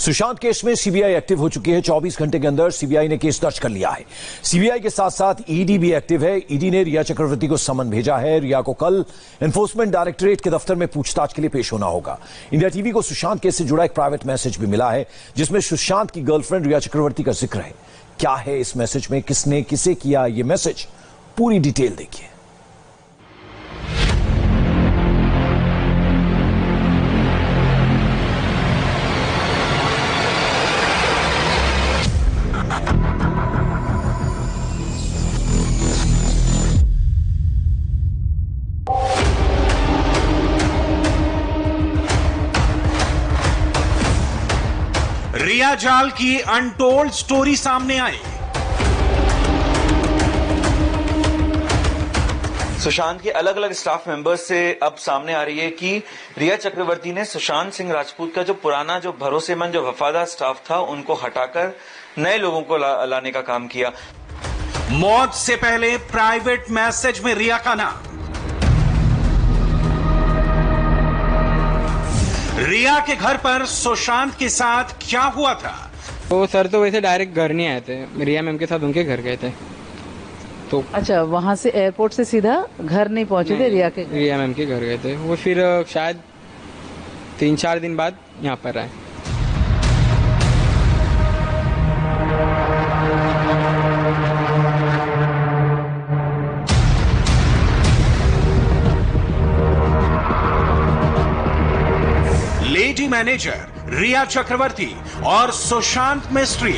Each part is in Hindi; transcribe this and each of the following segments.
सुशांत केस में सीबीआई एक्टिव हो चुकी है। 24 घंटे के अंदर सीबीआई ने केस दर्ज कर लिया है। सीबीआई के साथ साथ ईडी भी एक्टिव है। ईडी ने रिया चक्रवर्ती को समन भेजा है। रिया को कल एनफोर्समेंट डायरेक्टोरेट के दफ्तर में पूछताछ के लिए पेश होना होगा। इंडिया टीवी को सुशांत केस से जुड़ा एक प्राइवेट मैसेज भी मिला है, जिसमें सुशांत की गर्लफ्रेंड रिया चक्रवर्ती का जिक्र है। क्या है इस मैसेज में, किसने किसे किया यह मैसेज, पूरी डिटेल देखिए। रिया जाल की अनटोल्ड स्टोरी सामने आई। सुशांत के अलग अलग स्टाफ मेंबर्स से अब सामने आ रही है कि रिया चक्रवर्ती ने सुशांत सिंह राजपूत का जो पुराना, जो भरोसेमंद, जो वफादार स्टाफ था, उनको हटाकर नए लोगों को लाने का काम किया। मौत से पहले प्राइवेट मैसेज में रिया का नाम। रिया के घर पर सुशांत के साथ क्या हुआ था? तो सर तो वैसे डायरेक्ट घर नहीं आए थे, रिया मैम के साथ उनके घर गए थे। तो अच्छा, वहाँ से एयरपोर्ट से सीधा घर नहीं पहुंचे थे रिया के घर? रिया मैम के घर गए थे। वो फिर शायद 3-4 दिन बाद यहाँ पर आए। लेडी मैनेजर रिया चक्रवर्ती और सुशांत मिस्ट्री।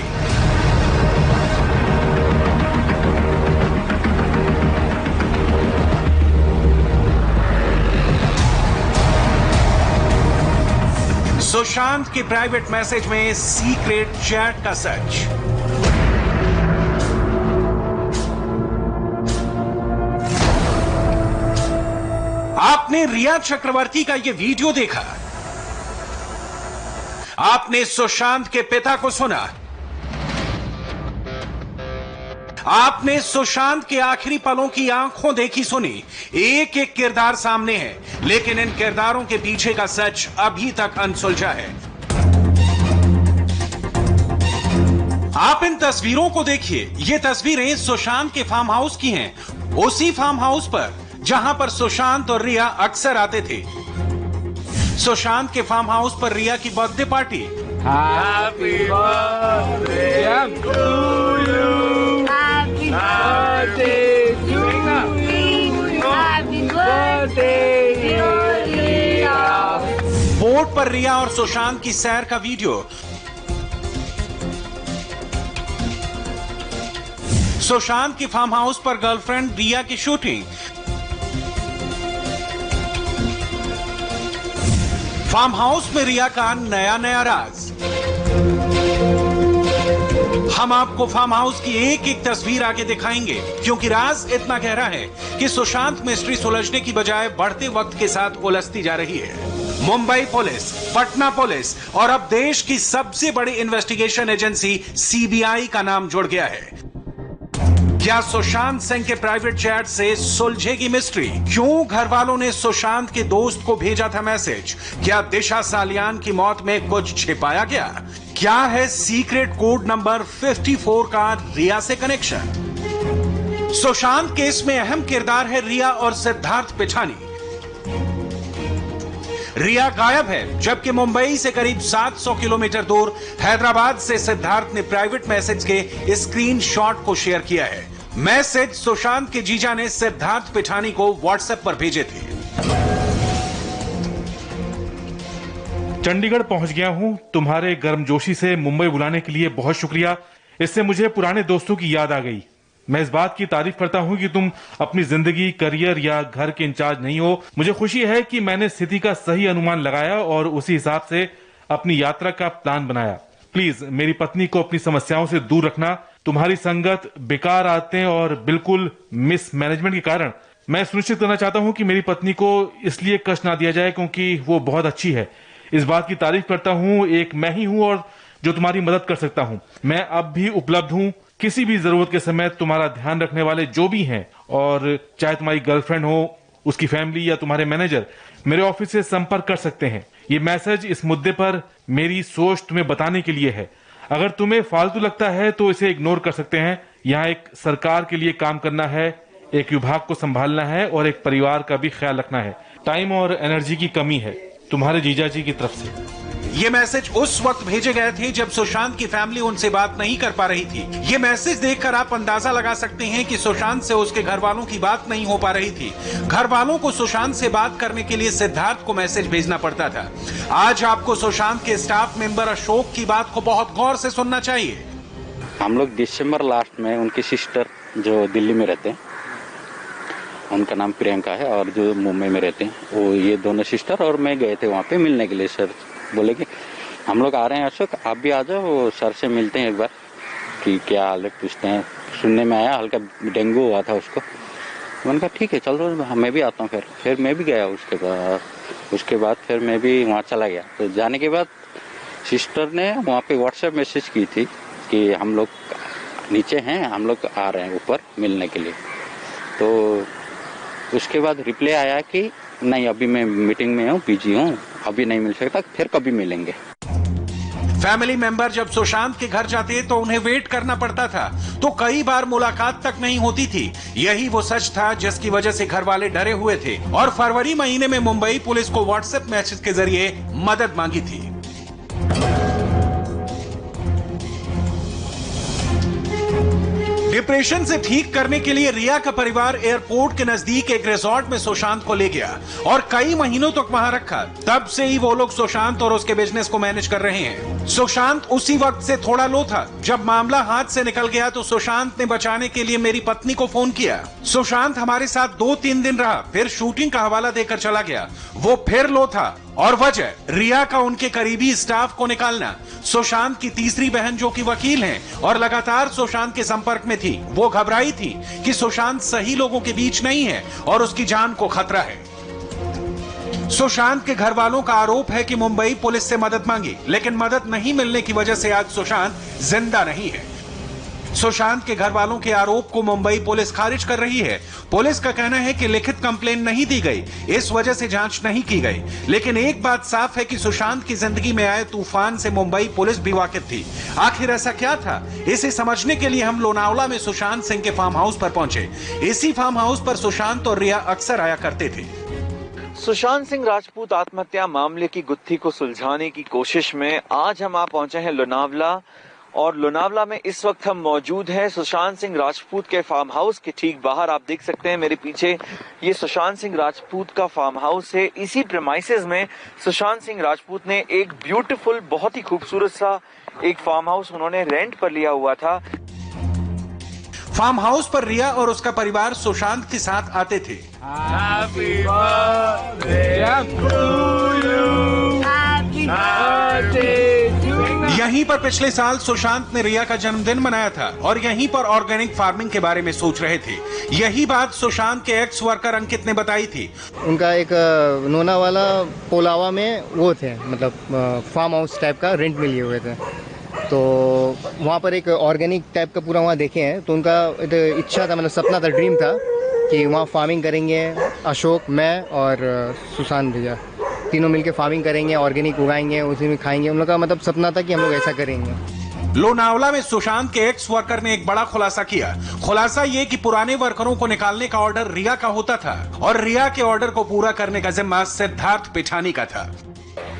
सुशांत के प्राइवेट मैसेज में सीक्रेट चैट का सच। आपने रिया चक्रवर्ती का यह वीडियो देखा, आपने सुशांत के पिता को सुना, आपने सुशांत के आखिरी पलों की आंखों देखी सुनी। एक एक किरदार सामने है, लेकिन इन किरदारों के पीछे का सच अभी तक अनसुलझा है। आप इन तस्वीरों को देखिए। ये तस्वीरें सुशांत के फार्म हाउस की हैं, उसी फार्म हाउस पर जहां पर सुशांत और रिया अक्सर आते थे। सुशांत के फार्म हाउस पर रिया की birthday party. Happy birthday to you, happy birthday to you, happy birthday Riya. Board पर रिया और सुशांत की सैर का वीडियो। सुशांत के फार्म हाउस पर गर्लफ्रेंड रिया की शूटिंग। फार्म हाउस में रिया का नया नया राज। हम आपको फार्म हाउस की एक एक तस्वीर आगे दिखाएंगे, क्योंकि राज इतना गहरा है कि सुशांत मिस्ट्री सुलझने की बजाय बढ़ते वक्त के साथ उलझती जा रही है। मुंबई पुलिस, पटना पुलिस और अब देश की सबसे बड़ी इन्वेस्टिगेशन एजेंसी सीबीआई का नाम जुड़ गया है। क्या सुशांत सिंह के प्राइवेट चैट से सुलझेगी मिस्ट्री? क्यों घर वालों ने सुशांत के दोस्त को भेजा था मैसेज? क्या दिशा सालियान की मौत में कुछ छिपाया गया? क्या है सीक्रेट कोड नंबर 54 का रिया से कनेक्शन? सुशांत केस में अहम किरदार है रिया और सिद्धार्थ पिठानी। रिया गायब है, जबकि मुंबई से करीब 700 किलोमीटर दूर हैदराबाद से सिद्धार्थ ने प्राइवेट मैसेज के स्क्रीनशॉट को शेयर किया है। मैसेज सुशांत के जीजा ने सिद्धार्थ पिठानी को व्हाट्सएप पर भेजे थे। चंडीगढ़ पहुंच गया हूं। तुम्हारे गर्मजोशी से मुंबई बुलाने के लिए बहुत शुक्रिया। इससे मुझे पुराने दोस्तों की याद आ गई। मैं इस बात की तारीफ करता हूं कि तुम अपनी जिंदगी, करियर या घर के इंचार्ज नहीं हो। मुझे खुशी है कि मैंने स्थिति का सही अनुमान लगाया और उसी हिसाब से अपनी यात्रा का प्लान बनाया। प्लीज मेरी पत्नी को अपनी समस्याओं से दूर रखना। तुम्हारी संगत, बेकार आदतें और बिल्कुल मिसमैनेजमेंट के कारण मैं सुनिश्चित करना चाहता हूं कि मेरी पत्नी को इसलिए कष्ट ना दिया जाए क्योंकि वो बहुत अच्छी है। इस बात की तारीफ करता हूं, एक मैं ही हूं और जो तुम्हारी मदद कर सकता हूं। मैं अब भी उपलब्ध हूं। किसी भी जरूरत के समय तुम्हारा ध्यान रखने वाले जो भी हैं, और चाहे तुम्हारी गर्लफ्रेंड हो, उसकी फैमिली या तुम्हारे मैनेजर, मेरे ऑफिस से संपर्क कर सकते हैं। ये मैसेज इस मुद्दे पर मेरी सोच तुम्हें बताने के लिए है। अगर तुम्हें फालतू लगता है तो इसे इग्नोर कर सकते हैं। यहाँ एक सरकार के लिए काम करना है, एक विभाग को संभालना है और एक परिवार का भी ख्याल रखना है। टाइम और एनर्जी की कमी है, तुम्हारे जीजा जी की तरफ से। ये मैसेज उस वक्त भेजे गए थे जब सुशांत की फैमिली उनसे बात नहीं कर पा रही थी। ये मैसेज देखकर आप अंदाजा लगा सकते हैं कि सुशांत से उसके घर वालों की बात नहीं हो पा रही थी। घर वालों को सुशांत से बात करने के लिए सिद्धार्थ को मैसेज भेजना पड़ता था। आज आपको सुशांत के स्टाफ मेंबर अशोक की बात को बहुत गौर से सुनना चाहिए। हम लोग दिसंबर लास्ट में उनकी सिस्टर जो दिल्ली में रहते हैं, उनका नाम प्रियंका है, और जो मुंबई में रहते हैं, वो ये दोनों सिस्टर और मैं गए थे वहाँ पे मिलने के लिए। सर बोले कि हम लोग आ रहे हैं अशोक, आप भी आ जाओ, सर से मिलते हैं एक बार कि क्या हाल है पूछते हैं। सुनने में आया हल्का डेंगू हुआ था उसको। मैंने कहा ठीक है चलो मैं भी आता हूँ। फिर मैं भी गया। उसके बाद फिर मैं भी वहाँ चला गया। तो जाने के बाद सिस्टर ने वहाँ पे व्हाट्सएप मैसेज की थी कि हम लोग नीचे हैं, हम लोग आ रहे हैं ऊपर मिलने के लिए। तो उसके बाद रिप्लाई आया कि नहीं अभी मैं मीटिंग में हूँ, बिजी हूँ, अभी नहीं मिल सकता, फिर कभी मिलेंगे। फैमिली मेंबर जब सुशांत के घर जाते तो उन्हें वेट करना पड़ता था, तो कई बार मुलाकात तक नहीं होती थी। यही वो सच था जिसकी वजह से घर वाले डरे हुए थे और फरवरी महीने में मुंबई पुलिस को व्हाट्सएप मैसेज के जरिए मदद मांगी थी। डिप्रेशन से ठीक करने के लिए रिया का परिवार एयरपोर्ट के नजदीक एक रिजॉर्ट में सुशांत को ले गया और कई महीनों तक वहां रखा। तब से ही वो लोग सुशांत और उसके बिजनेस को मैनेज कर रहे हैं। सुशांत उसी वक्त से थोड़ा लो था। जब मामला हाथ से निकल गया तो सुशांत ने बचाने के लिए मेरी पत्नी को फोन किया। सुशांत हमारे साथ 2-3 दिन रहा, फिर शूटिंग का हवाला देकर चला गया। वो फिर लो था और वजह रिया का उनके करीबी स्टाफ को निकालना। सुशांत की तीसरी बहन जो कि वकील हैं और लगातार सुशांत के संपर्क में थी, वो घबराई थी कि सुशांत सही लोगों के बीच नहीं है और उसकी जान को खतरा है। सुशांत के घर वालों का आरोप है कि मुंबई पुलिस से मदद मांगी, लेकिन मदद नहीं मिलने की वजह से आज सुशांत जिंदा नहीं है। सुशांत के घर वालों के आरोप को मुंबई पुलिस खारिज कर रही है। पुलिस का कहना है कि लिखित कंप्लेन नहीं दी गई, इस वजह से जांच नहीं की गई। लेकिन एक बात साफ है कि सुशांत की जिंदगी में आए तूफान से मुंबई पुलिस भी वाकिफ थी। आखिर ऐसा क्या था, इसे समझने के लिए हम लोनावला में सुशांत सिंह के फार्म हाउस पर पहुंचे। इसी फार्म हाउस पर सुशांत और रिया अक्सर आया करते थे। सुशांत सिंह राजपूत आत्महत्या मामले की गुत्थी को सुलझाने की कोशिश में आज हम पहुंचे हैं लोनावला, और लोनावला में इस वक्त हम मौजूद हैं सुशांत सिंह राजपूत के फार्म हाउस के ठीक बाहर। आप देख सकते हैं मेरे पीछे, ये सुशांत सिंह राजपूत का फार्म हाउस है। इसी प्रेमाइसेस में सुशांत सिंह राजपूत ने एक ब्यूटीफुल, बहुत ही खूबसूरत सा एक फार्म हाउस उन्होंने रेंट पर लिया हुआ था। फार्म हाउस पर रिया और उसका परिवार सुशांत के साथ आते थे। यहीं पर पिछले साल सुशांत ने रिया का जन्मदिन मनाया था और यहीं पर ऑर्गेनिक फार्मिंग के बारे में सोच रहे थे। यही बात सुशांत के एक्स वर्कर अंकित ने बताई थी। उनका एक लोनावाला पोलावा में वो थे, मतलब फार्म हाउस टाइप का रेंट में लिए हुए थे। तो वहाँ पर एक ऑर्गेनिक टाइप का पूरा वहाँ देखे हैं, तो उनका इच्छा था, मतलब सपना था, ड्रीम था कि वहाँ फार्मिंग करेंगे। अशोक, मैं और सुशांत भैया तीनों मिलके फार्मिंग करेंगे, ऑर्गेनिक उगाएंगे, उसी में खाएंगे। उन लोग का मतलब सपना था कि हम लोग ऐसा करेंगे। लोनावला में सुशांत के एक्स वर्कर ने एक बड़ा खुलासा किया। खुलासा ये कि पुराने वर्करों को निकालने का ऑर्डर रिया का होता था और रिया के ऑर्डर को पूरा करने का जिम्मा सिद्धार्थ पिठानी का था।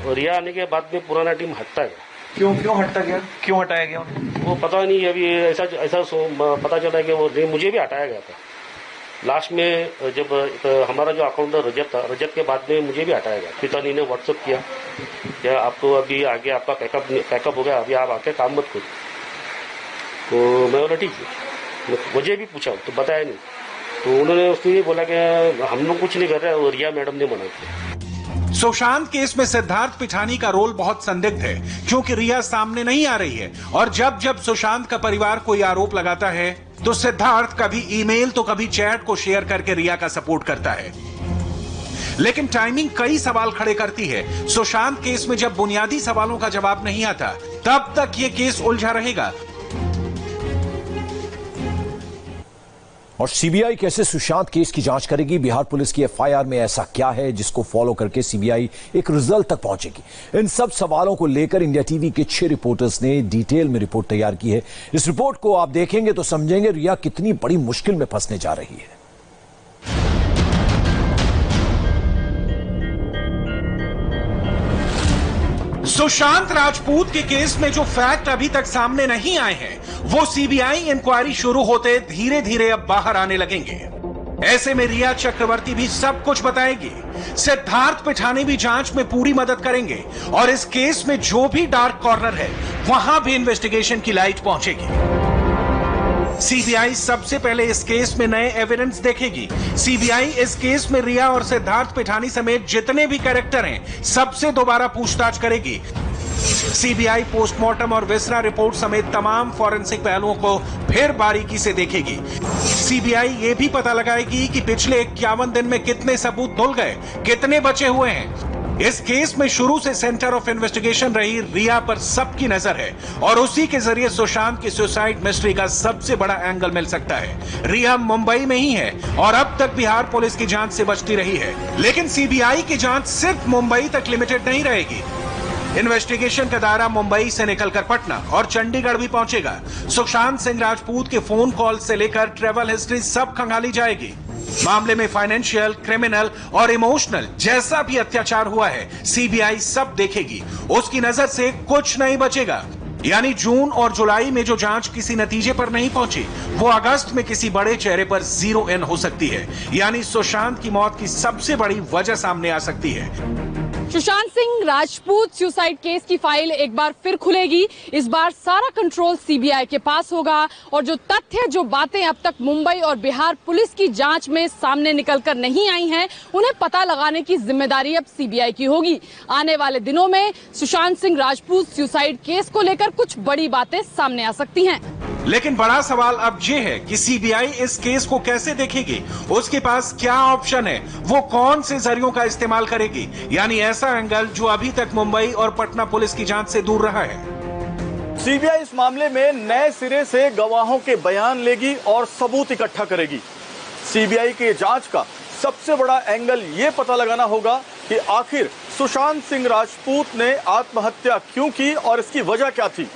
रिया आने के बाद में पुराना टीम हटता है। क्यों हटता गया? क्यों हटाया गया? वो पता नहीं, अभी ऐसा पता चला है कि वो मुझे भी हटाया गया था। लास्ट में जब हमारा जो अकाउंटर रजत था, रजत के बाद में मुझे भी हटाया गया। पितानी ने व्हाट्सअप किया कि आपको अभी आगे आपका पैकअप हो गया, अभी आप आके काम मत करो। तो मैं बोला ठीक है। मुझे भी पूछा तो बताया नहीं, तो उन्होंने उसने ये बोला कि हम लोग कुछ नहीं कर रहे, और रिया मैडम ने मना किया। सुशांत केस में सिद्धार्थ पिठानी का रोल बहुत संदिग्ध है, क्योंकि रिया सामने नहीं आ रही है और जब जब सुशांत का परिवार कोई आरोप लगाता है तो सिद्धार्थ कभी ईमेल तो कभी चैट को शेयर करके रिया का सपोर्ट करता है। लेकिन टाइमिंग कई सवाल खड़े करती है। सुशांत केस में जब बुनियादी सवालों का जवाब नहीं आता, तब तक ये केस उलझा रहेगा। और सीबीआई कैसे सुशांत केस की जांच करेगी, बिहार पुलिस की एफआईआर में ऐसा क्या है जिसको फॉलो करके सीबीआई एक रिजल्ट तक पहुंचेगी। इन सब सवालों को लेकर इंडिया टीवी के 6 रिपोर्टर्स ने डिटेल में रिपोर्ट तैयार की है। इस रिपोर्ट को आप देखेंगे तो समझेंगे रिया कितनी बड़ी मुश्किल में फंसने जा रही है। सुशांत राजपूत के केस में जो फैक्ट अभी तक सामने नहीं आए हैं, वो सीबीआई इंक्वायरी शुरू होते धीरे धीरे अब बाहर आने लगेंगे। ऐसे में रिया चक्रवर्ती भी सब कुछ बताएगी, सिद्धार्थ पिठानी भी जांच में पूरी मदद करेंगे और इस केस में जो भी डार्क कॉर्नर है वहां भी इन्वेस्टिगेशन की लाइट पहुंचेगी। सीबीआई सबसे पहले इस केस में नए एविडेंस देखेगी। सीबीआई इस केस में रिया और सिद्धार्थ पिठानी समेत जितने भी कैरेक्टर हैं, सबसे दोबारा पूछताछ करेगी। सीबीआई पोस्टमार्टम और विसरा रिपोर्ट समेत तमाम फॉरेंसिक पहलुओं को फिर बारीकी से देखेगी। सीबीआई ये भी पता लगाएगी कि पिछले 51 दिन में कितने सबूत धुल गए, कितने बचे हुए हैं। इस केस में शुरू से सेंटर ऑफ इन्वेस्टिगेशन रही रिया पर सबकी नजर है और उसी के जरिए सुशांत की सुसाइड मिस्ट्री का सबसे बड़ा एंगल मिल सकता है। रिया मुंबई में ही है और अब तक बिहार पुलिस की जांच से बचती रही है, लेकिन सीबीआई की जांच सिर्फ मुंबई तक लिमिटेड नहीं रहेगी। इन्वेस्टिगेशन का दायरा मुंबई से निकलकर पटना और चंडीगढ़ भी पहुंचेगा। सुशांत सिंह राजपूत के फोन कॉल से लेकर ट्रेवल हिस्ट्री सब खंगाली जाएगी। मामले में फाइनेंशियल, क्रिमिनल और इमोशनल जैसा भी अत्याचार हुआ है, सीबीआई सब देखेगी। उसकी नजर से कुछ नहीं बचेगा। यानी जून और जुलाई में जो जांच किसी नतीजे पर नहीं पहुंची, वो अगस्त में किसी बड़े चेहरे पर जीरो इन हो सकती है। यानी सुशांत की मौत की सबसे बड़ी वजह सामने आ सकती है। सुशांत सिंह राजपूत सुसाइड केस की फाइल एक बार फिर खुलेगी। इस बार सारा कंट्रोल सीबीआई के पास होगा और जो तथ्य, जो बातें अब तक मुंबई और बिहार पुलिस की जांच में सामने निकलकर नहीं आई हैं, उन्हें पता लगाने की जिम्मेदारी अब सीबीआई की होगी। आने वाले दिनों में सुशांत सिंह राजपूत सुसाइड केस को लेकर कुछ बड़ी बातें सामने आ सकती हैं। लेकिन बड़ा सवाल अब ये है कि सीबीआई इस केस को कैसे देखेगी, उसके पास क्या ऑप्शन है, वो कौन से जरियों का इस्तेमाल करेगी। यानी ऐसा एंगल जो अभी तक मुंबई और पटना पुलिस की जांच से दूर रहा है। सीबीआई इस मामले में नए सिरे से गवाहों के बयान लेगी और सबूत इकट्ठा करेगी। सीबीआई की जांच का सबसे बड़ा एंगल ये पता लगाना होगा कि आखिर सुशांत सिंह राजपूत ने आत्महत्या क्यों की और इसकी वजह क्या थी।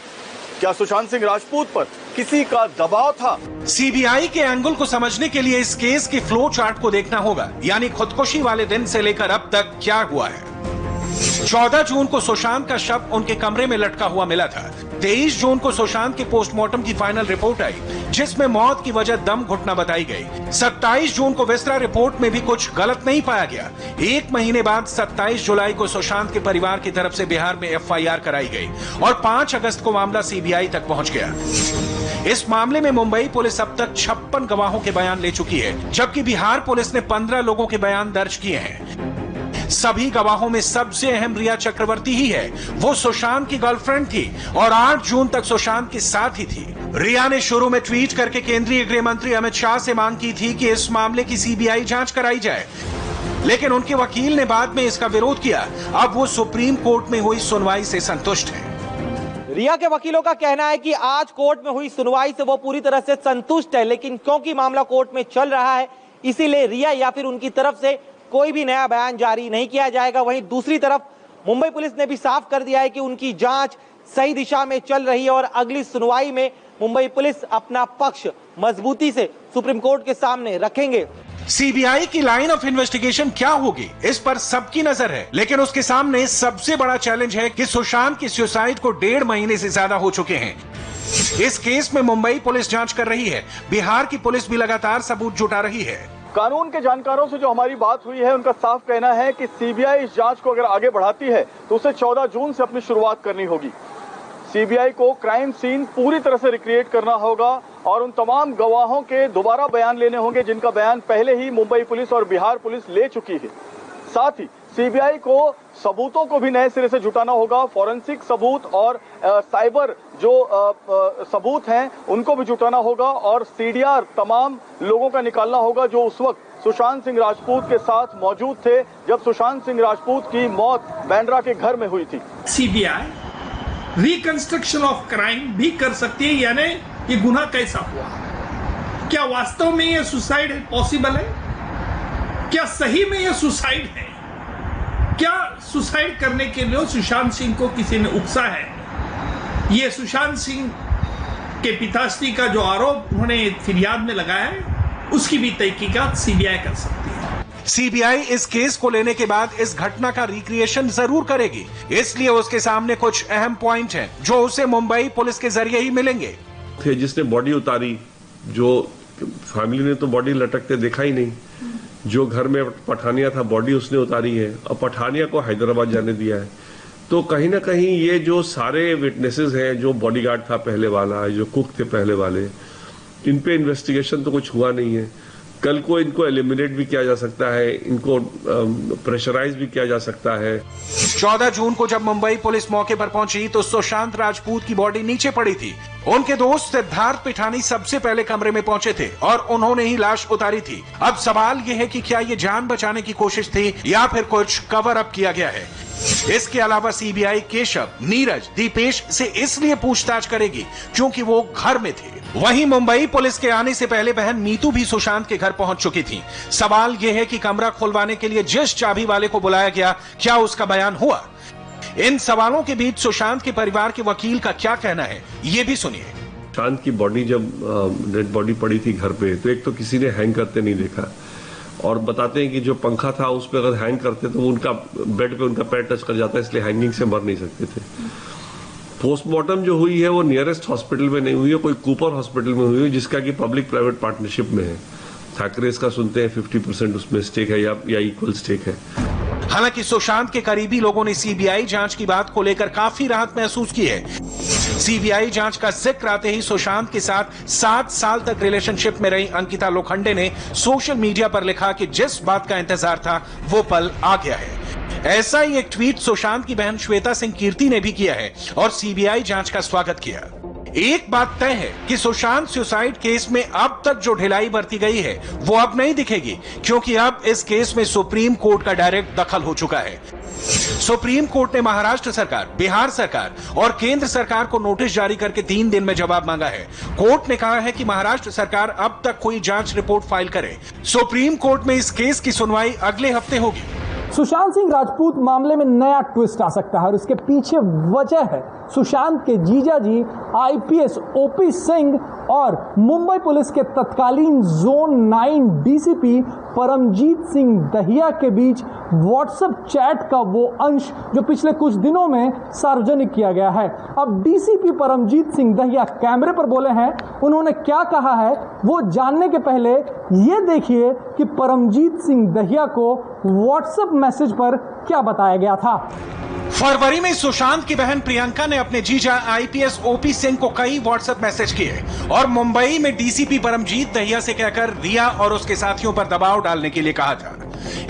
क्या सुशांत सिंह राजपूत पर किसी का दबाव था? सीबीआई के एंगल को समझने के लिए इस केस के फ्लो चार्ट को देखना होगा। यानी खुदकुशी वाले दिन से लेकर अब तक क्या हुआ है। 14 जून को सुशांत का शव उनके कमरे में लटका हुआ मिला था। 23 जून को सुशांत के पोस्टमार्टम की फाइनल रिपोर्ट आई, जिसमें मौत की वजह दम घुटना बताई गई। 27 जून को विसरा रिपोर्ट में भी कुछ गलत नहीं पाया गया। एक महीने बाद 27 जुलाई को सुशांत के परिवार की तरफ से बिहार में एफआईआर कराई गई और 5 अगस्त को मामला सीबीआई तक पहुंच गया। इस मामले में मुंबई पुलिस अब तक 56 गवाहों के बयान ले चुकी है, जबकि बिहार पुलिस ने 15 लोगों के बयान दर्ज किए हैं। सभी गवाहों में सबसे अहम रिया चक्रवर्ती ही है। वो सुशांत की गर्लफ्रेंड थी और 8 जून तक सुशांत के साथ ही थी। रिया ने शुरू में ट्वीट करके केंद्रीय गृह मंत्री अमित शाह से मांग की थी कि इस मामले की सीबीआई जांच कराई जाए, लेकिन उनके वकील ने बाद में इसका विरोध किया। अब वो सुप्रीम कोर्ट में हुई सुनवाई से संतुष्ट है। रिया के वकीलों का कहना है कि आज कोर्ट में हुई सुनवाई से वो पूरी तरह से संतुष्ट है, लेकिन क्योंकि मामला कोर्ट में चल रहा है, इसीलिए रिया या फिर उनकी तरफ से कोई भी नया बयान जारी नहीं किया जाएगा। वहीं दूसरी तरफ मुंबई पुलिस ने भी साफ कर दिया है कि उनकी जांच सही दिशा में चल रही है और अगली सुनवाई में मुंबई पुलिस अपना पक्ष मजबूती से सुप्रीम कोर्ट के सामने रखेंगे। सीबीआई की लाइन ऑफ इन्वेस्टिगेशन क्या होगी, इस पर सबकी नजर है, लेकिन उसके सामने सबसे बड़ा चैलेंज है कि सुशांत की सुसाइड को 1.5 महीने से ज्यादा हो चुके हैं। इस केस में मुंबई पुलिस जांच कर रही है, बिहार की पुलिस भी लगातार सबूत जुटा रही है। कानून के जानकारों से जो हमारी बात हुई है, उनका साफ कहना है कि सीबीआई इस जांच को अगर आगे बढ़ाती है तो उसे 14 जून से अपनी शुरुआत करनी होगी। सीबीआई को क्राइम सीन पूरी तरह से रिक्रिएट करना होगा और उन तमाम गवाहों के दोबारा बयान लेने होंगे जिनका बयान पहले ही मुंबई पुलिस और बिहार पुलिस ले चुकी है। साथ ही सीबीआई को सबूतों को भी नए सिरे से जुटाना होगा। फॉरेंसिक सबूत और साइबर जो सबूत हैं उनको भी जुटाना होगा और सीडीआर तमाम लोगों का निकालना होगा जो उस वक्त सुशांत सिंह राजपूत के साथ मौजूद थे जब सुशांत सिंह राजपूत की मौत बांद्रा के घर में हुई थी। सीबीआई रिकंस्ट्रक्शन ऑफ क्राइम भी कर सकती है, यानी ये गुनाह कैसा हुआ, क्या वास्तव में यह सुसाइड पॉसिबल है? क्या सही में यह सुसाइड है? क्या सुसाइड करने के लिए सुशांत सिंह को किसी ने उकसा है? यह सुशांत सिंह के पिताश्री का जो आरोप उन्होंने फिरियाद में लगाया है, उसकी भी तहकीकात सीबीआई कर सकती है। सीबीआई इस केस को लेने के बाद इस घटना का रिक्रिएशन जरूर करेगी, इसलिए उसके सामने कुछ अहम पॉइंट हैं जो उसे मुंबई पुलिस के जरिए ही मिलेंगे। जिसने बॉडी उतारी, जो फैमिली ने तो बॉडी लटकते देखा ही नहीं, जो घर में पठानिया था बॉडी उसने उतारी है और पठानिया को हैदराबाद जाने दिया है। तो कहीं ना कहीं ये जो सारे विटनेसेस हैं, जो बॉडीगार्ड था पहले वाला, जो कुक थे पहले वाले, इन पे इन्वेस्टिगेशन तो कुछ हुआ नहीं है। कल को इनको एलिमिनेट भी किया जा सकता है, इनको प्रेशराइज भी किया जा सकता है। 14 जून को जब मुंबई पुलिस मौके पर पहुंची तो सुशांत राजपूत की बॉडी नीचे पड़ी थी। उनके दोस्त सिद्धार्थ पिठानी सबसे पहले कमरे में पहुंचे थे और उन्होंने ही लाश उतारी थी। अब सवाल यह है कि क्या ये जान बचाने की कोशिश थी या फिर कुछ कवर अप किया गया है। इसके अलावा सीबीआई केशव, नीरज, दीपेश से इसलिए पूछताछ करेगी क्योंकि वो घर में थे। वहीं मुंबई पुलिस के आने से पहले बहन मीतू भी सुशांत के घर पहुंच चुकी थी। सवाल यह है कि कमरा खुलवाने के लिए जिस चाबी वाले को बुलाया गया, क्या उसका बयान हुआ? इन सवालों के बीच सुशांत के परिवार के वकील का क्या कहना है, ये भी सुनिए। सुशांत की बॉडी जब डेड बॉडी पड़ी थी घर पे, तो एक तो किसी ने हैंग करते नहीं देखा, और बताते हैं कि जो पंखा था उस पर अगर हैंग करते तो उनका बेड पे उनका पैर टच कर जाता है, इसलिए हैंगिंग से मर नहीं सकते थे। पोस्टमार्टम जो हुई है वो नियरेस्ट हॉस्पिटल में नहीं हुई है, कोई कूपर हॉस्पिटल में हुई है, जिसका कि पब्लिक प्राइवेट पार्टनरशिप में है। थैकरेस का सुनते हैं 50% उसमें स्टेक है या इक्वल स्टेक है। हालांकि सुशांत के करीबी लोगों ने सीबीआई जांच की बात को लेकर काफी राहत महसूस की है। सीबीआई जांच का जिक्र आते ही सुशांत के साथ 7 साल तक रिलेशनशिप में रही अंकिता लोखंडे ने सोशल मीडिया पर लिखा कि जिस बात का इंतजार था वो पल आ गया है। ऐसा ही एक ट्वीट सुशांत की बहन श्वेता सिंह कीर्ति ने भी किया है और सीबीआई जांच का स्वागत किया। एक बात तय है कि सुशांत सुसाइड केस में अब तक जो ढिलाई बरती गई है वो अब नहीं दिखेगी, क्योंकि अब इस केस में सुप्रीम कोर्ट का डायरेक्ट दखल हो चुका है। सुप्रीम कोर्ट ने महाराष्ट्र सरकार, बिहार सरकार और केंद्र सरकार को नोटिस जारी करके 3 दिन में जवाब मांगा है। कोर्ट ने कहा है कि महाराष्ट्र सरकार अब तक कोई जांच रिपोर्ट फाइल करे। सुप्रीम कोर्ट में इस केस की सुनवाई अगले हफ्ते होगी। सुशांत सिंह राजपूत मामले में नया ट्विस्ट आ सकता है और इसके पीछे वजह है सुशांत के जीजाजी आईपीएस ओपी सिंह और मुंबई पुलिस के तत्कालीन जोन 9 डीसीपी परमजीत सिंह दहिया के बीच व्हाट्सएप चैट का वो अंश जो पिछले कुछ दिनों में सार्वजनिक किया गया है। अब डीसीपी परमजीत सिंह दहिया कैमरे पर बोले हैं, उन्होंने क्या कहा है वो जानने के पहले ये देखिए कि परमजीत सिंह दहिया को व्हाट्सएप मैसेज पर क्या बताया गया था। फरवरी में सुशांत की बहन प्रियंका ने अपने जीजा आईपीएस ओपी सिंह को कई व्हाट्सएप मैसेज किए और मुंबई में डीसीपी परमजीत दहिया से कहकर रिया और उसके साथियों पर दबाव डालने के लिए कहा था।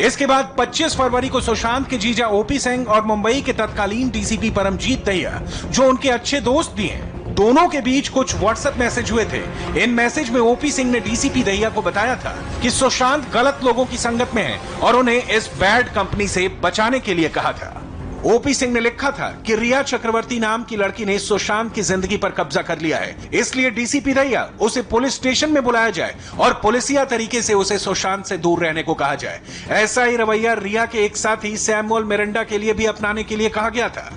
इसके बाद 25 फरवरी को सुशांत के जीजा ओपी सिंह और मुंबई के तत्कालीन डीसीपी परमजीत दहिया, जो उनके अच्छे दोस्त भी हैं, दोनों के बीच कुछ व्हाट्सएप मैसेज हुए थे। इन मैसेज में ओपी सिंह ने डीसीपी दहिया को बताया था कि सुशांत गलत लोगों की संगत में है और उन्हें इस बैड कंपनी से बचाने के लिए कहा था। ओपी सिंह ने लिखा था कि रिया चक्रवर्ती नाम की लड़की ने सुशांत की जिंदगी पर कब्जा कर लिया है, इसलिए डीसीपी दहिया उसे पुलिस स्टेशन में बुलाया जाए और पुलिसिया तरीके से उसे सुशांत से दूर रहने को कहा जाए। ऐसा ही रवैया रिया के एक साथी सैमुअल मिरांडा के लिए भी अपनाने के लिए कहा गया था।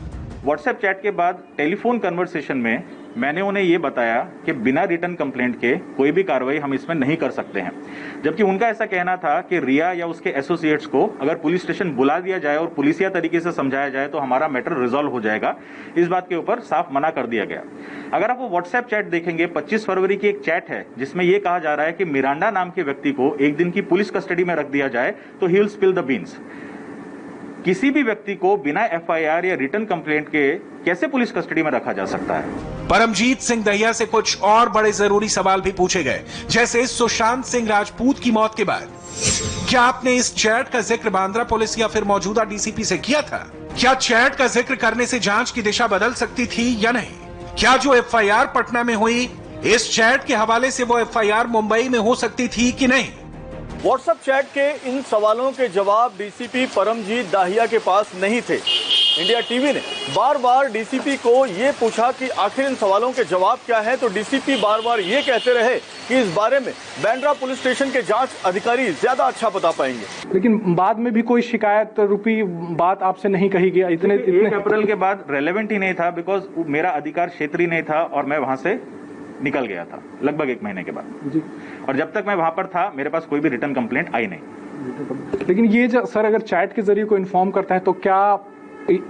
व्हाट्सएप चैट के बाद टेलीफोन कन्वर्सेशन में मैंने उन्हें यह बताया कि बिना रिटर्न कंप्लेंट के कोई भी कार्रवाई हम इसमें नहीं कर सकते हैं, जबकि उनका ऐसा कहना था कि रिया या उसके एसोसिएट्स को अगर पुलिस स्टेशन बुला दिया जाए और पुलिसिया तरीके से समझाया जाए तो हमारा मैटर रिजॉल्व हो जाएगा। इस बात के ऊपर साफ मना कर दिया गया। अगर आप वो व्हाट्सएप चैट देखेंगे, 25 फरवरी की एक चैट है जिसमें यह कहा जा रहा है कि मिरांडा नाम के व्यक्ति को एक दिन की पुलिस कस्टडी में रख दिया जाए तो he will spill the beans. किसी भी व्यक्ति को बिना एफआईआर या रिटर्न कंप्लेंट के कैसे पुलिस कस्टडी में रखा जा सकता है? परमजीत सिंह दहिया से कुछ और बड़े जरूरी सवाल भी पूछे गए, जैसे सुशांत सिंह राजपूत की मौत के बाद क्या आपने इस चैट का जिक्र बांद्रा पुलिस या फिर मौजूदा डीसीपी से किया था? क्या चैट का जिक्र करने से जांच की दिशा बदल सकती थी या नहीं? क्या जो एफआईआर पटना में हुई, इस चैट के हवाले से वो एफआईआर मुंबई में हो सकती थी कि नहीं? व्हाट्सएप चैट के इन सवालों के जवाब डीसीपी परमजीत दाहिया के पास नहीं थे। इंडिया टीवी ने बार बार डीसीपी को ये पूछा कि आखिर इन सवालों के जवाब क्या है, तो डीसीपी बार बार ये कहते रहे कि इस बारे में बैंड्रा पुलिस स्टेशन के जांच अधिकारी ज्यादा अच्छा बता पाएंगे। लेकिन बाद में भी कोई शिकायत रूपी बात आपसे नहीं कही गई? इतने 1 अप्रैल के बाद रेलेवेंट ही नहीं था, बिकॉज मेरा अधिकार क्षेत्र ही नहीं था और मैं वहां से निकल गया था लगभग 1 महीने के बाद जी। और जब तक मैं वहां पर था मेरे पास कोई भी रिटर्न कंप्लेंट आई नहीं। लेकिन ये सर अगर चैट के जरिए कोई इन्फॉर्म करता है तो क्या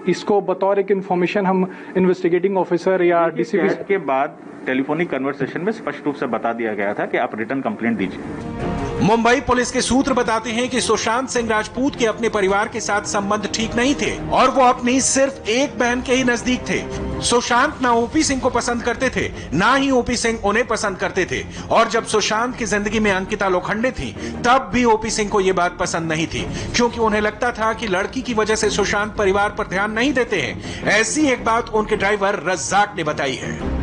इसको बतौर एक इन्फॉर्मेशन हम इन्वेस्टिगेटिंग ऑफिसर या डीसीपी के बाद टेलीफोनिक कन्वर्सेशन में स्पष्ट रूप से बता दिया गया था कि आप रिटर्न कंप्लेंट दीजिए। मुंबई पुलिस के सूत्र बताते हैं कि सुशांत सिंह राजपूत के अपने परिवार के साथ संबंध ठीक नहीं थे और वो अपनी सिर्फ एक बहन के ही नजदीक थे। सुशांत ना ओपी सिंह को पसंद करते थे, ना ही ओपी सिंह उन्हें पसंद करते थे। और जब सुशांत की जिंदगी में अंकिता लोखंडे थी तब भी ओपी सिंह को ये बात पसंद नहीं थी, क्योंकि उन्हें लगता था कि लड़की की वजह से सुशांत परिवार पर ध्यान नहीं देते हैं। ऐसी एक बात उनके ड्राइवर रज्जाक ने बताई है।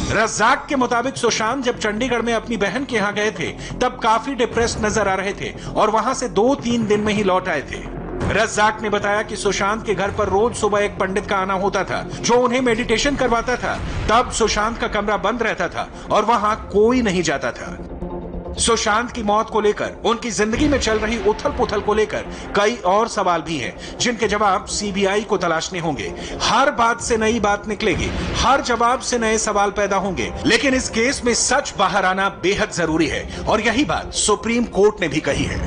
रज्जाक के मुताबिक सुशांत जब चंडीगढ़ में अपनी बहन के यहाँ गए थे तब काफी डिप्रेस्ड नजर आ रहे थे और वहां से 2-3 दिन में ही लौट आए थे। रज्जाक ने बताया कि सुशांत के घर पर रोज सुबह एक पंडित का आना होता था जो उन्हें मेडिटेशन करवाता था। तब सुशांत का कमरा बंद रहता था और वहां कोई नहीं जाता था। सुशांत की मौत को लेकर, उनकी जिंदगी में चल रही उथल पुथल को लेकर कई और सवाल भी हैं, जिनके जवाब सीबीआई को तलाशने होंगे। हर बात से नई बात निकलेगी, हर जवाब से नए सवाल पैदा होंगे, लेकिन इस केस में सच बाहर आना बेहद जरूरी है और यही बात सुप्रीम कोर्ट ने भी कही है।